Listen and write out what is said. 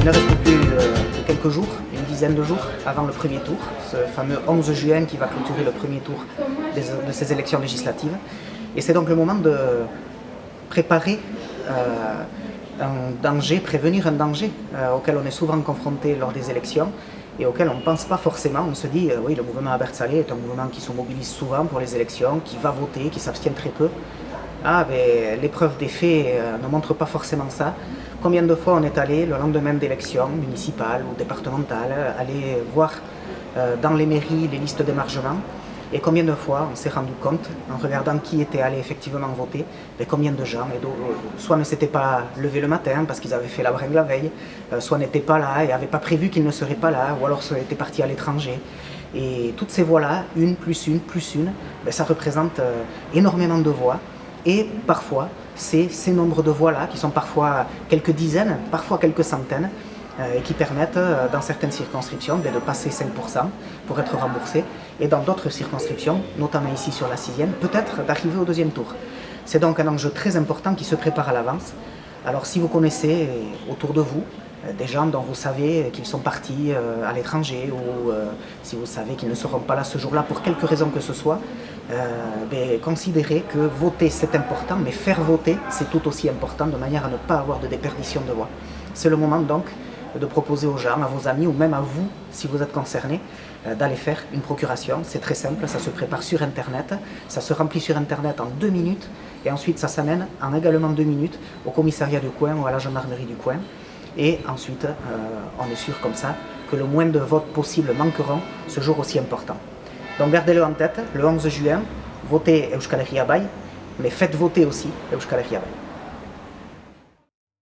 Il ne reste plus que quelques jours, une dizaine de jours avant le premier tour, ce fameux 11 juin qui va clôturer le premier tour de ces élections législatives. Et c'est donc le moment de préparer un danger, prévenir un danger auquel on est souvent confronté lors des élections et auquel on ne pense pas forcément. On se dit, oui, le mouvement Albert Saleh est un mouvement qui se mobilise souvent pour les élections, qui va voter, qui s'abstient très peu. Ah, mais l'épreuve des faits ne montre pas forcément ça. Combien de fois on est allé, le lendemain d'élections municipales ou départementales, aller voir dans les mairies les listes d'émargement, et combien de fois on s'est rendu compte, en regardant qui était allé effectivement voter, et combien de gens, soit ne s'étaient pas levés le matin parce qu'ils avaient fait la bringue la veille, soit n'étaient pas là et n'avaient pas prévu qu'ils ne seraient pas là, ou alors étaient partis à l'étranger. Et toutes ces voix-là, une plus une plus une, ça représente énormément de voix. Et parfois, c'est ces nombres de voix-là, qui sont parfois quelques dizaines, parfois quelques centaines, et qui permettent, dans certaines circonscriptions, de passer 5% pour être remboursés, et dans d'autres circonscriptions, notamment ici sur la 6e, peut-être d'arriver au deuxième tour. C'est donc un enjeu très important qui se prépare à l'avance. Alors si vous connaissez autour de vous des gens dont vous savez qu'ils sont partis à l'étranger, ou si vous savez qu'ils ne seront pas là ce jour-là pour quelque raison que ce soit, considérez que voter c'est important, mais faire voter c'est tout aussi important, de manière à ne pas avoir de déperdition de voix. C'est le moment donc de proposer aux gens, à vos amis ou même à vous, si vous êtes concerné, d'aller faire une procuration. C'est très simple, ça se prépare sur Internet, ça se remplit sur Internet en 2 minutes, et ensuite ça s'amène en également 2 minutes au commissariat du coin ou à la gendarmerie du coin. Et ensuite, on est sûr comme ça que le moins de votes possibles manqueront ce jour aussi important. Donc gardez-le en tête, le 11 juin, votez Euskal Herria Bai, mais faites voter aussi Euskal Herria Bai.